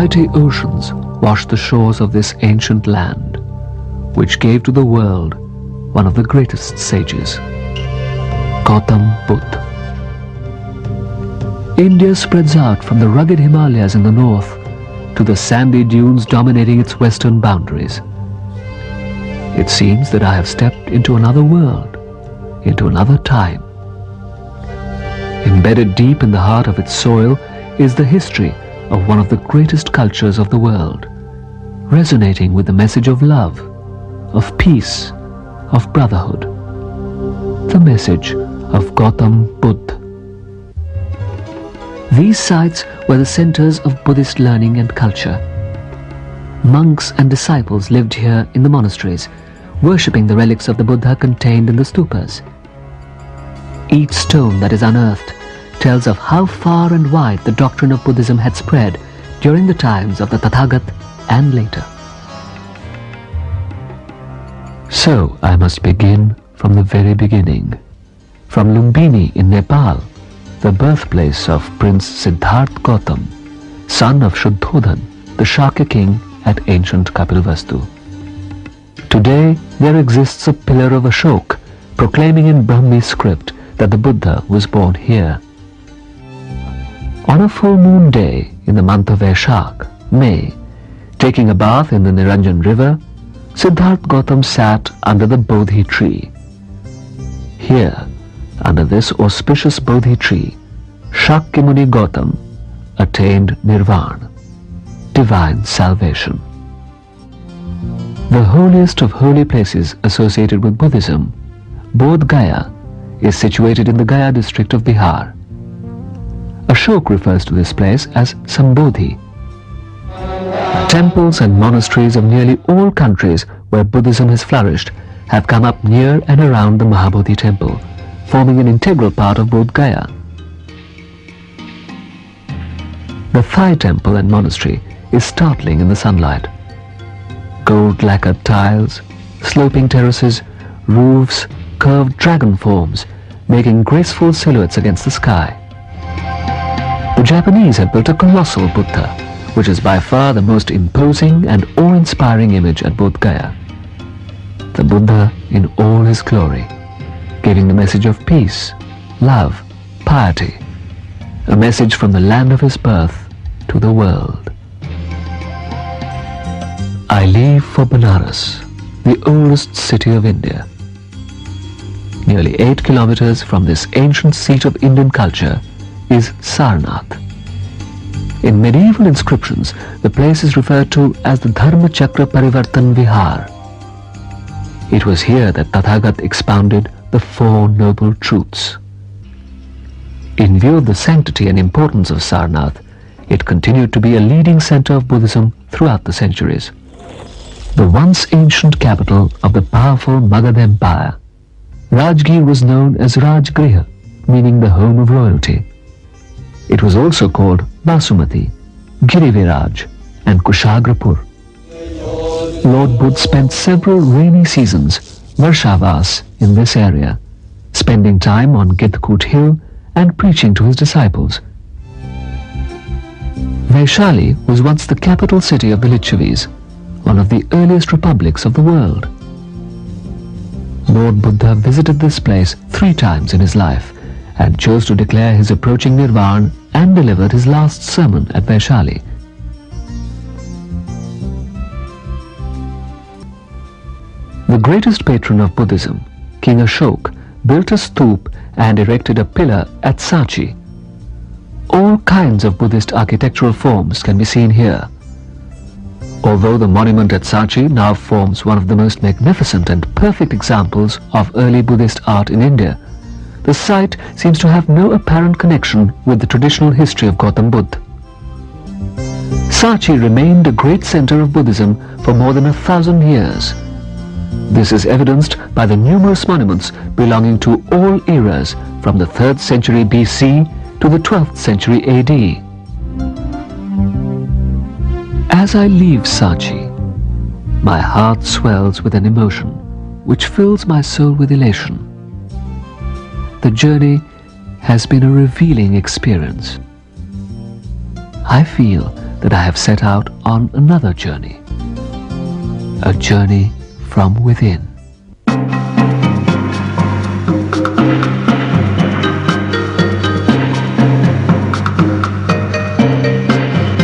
mighty oceans wash the shores of this ancient land, which gave to the world one of the greatest sages, Gautam Buddha. India spreads out from the rugged Himalayas in the north to the sandy dunes dominating its western boundaries. It seems that I have stepped into another world, into another time. Embedded deep in the heart of its soil is the history of one of the greatest cultures of the world, resonating with the message of love, of peace, of brotherhood. The message of Gautam Buddha. These sites were the centers of Buddhist learning and culture. Monks and disciples lived here in the monasteries, worshipping the relics of the Buddha contained in the stupas. Each stone that is unearthed tells of how far and wide the doctrine of Buddhism had spread during the times of the Tathagat and later. So I must begin from the very beginning, from Lumbini in Nepal, the birthplace of Prince Siddhartha Gautam, son of Shuddhodhan, the Shakya king at ancient Kapilvastu. Today there exists a pillar of Ashok proclaiming in Brahmi script that the Buddha was born here. On a full moon day in the month of Vaishak, May, taking a bath in the Niranjan river, Siddhartha Gautam sat under the Bodhi tree. Here, under this auspicious Bodhi tree, Shakyamuni Gautam attained Nirvana, divine salvation. The holiest of holy places associated with Buddhism, Bodh Gaya, is situated in the Gaya district of Bihar. Ashok refers to this place as Sambodhi. Temples and monasteries of nearly all countries where Buddhism has flourished have come up near and around the Mahabodhi temple, forming an integral part of Bodh Gaya. The Thai temple and monastery is startling in the sunlight. Gold lacquered tiles, sloping terraces, roofs, curved dragon forms, making graceful silhouettes against the sky. The Japanese have built a colossal Buddha, which is by far the most imposing and awe-inspiring image at Bodh Gaya. The Buddha in all his glory, giving the message of peace, love, piety, a message from the land of his birth to the world. I leave for Benares, the oldest city of India. Nearly 8 kilometers from this ancient seat of Indian culture is Sarnath. In medieval inscriptions, the place is referred to as the Dharma Chakra Parivartan Vihar. It was here that Tathagat expounded the Four Noble Truths. In view of the sanctity and importance of Sarnath, it continued to be a leading center of Buddhism throughout the centuries. The once ancient capital of the powerful Magad Empire, Rajgir was known as Rajgriha, meaning the home of royalty. It was also called Basumati, Giriviraj, and Kushagrapur. Lord Buddha spent several rainy seasons, Varshavas, in this area, spending time on Gidkut hill and preaching to his disciples. Vaishali was once the capital city of the Lichavis, one of the earliest republics of the world. Lord Buddha visited this place 3 times in his life and chose to declare his approaching Nirvana and delivered his last sermon at Vaishali. The greatest patron of Buddhism, King Ashok, built a stup and erected a pillar at Sachi. All kinds of Buddhist architectural forms can be seen here. Although the monument at Sachi now forms one of the most magnificent and perfect examples of early Buddhist art in India, the site seems to have no apparent connection with the traditional history of Gautam Buddha. Sachi remained a great center of Buddhism for more than 1,000 years. This is evidenced by the numerous monuments belonging to all eras from the 3rd century BC to the 12th century AD. As I leave Sachi, my heart swells with an emotion which fills my soul with elation. The journey has been a revealing experience. I feel that I have set out on another journey. A journey from within.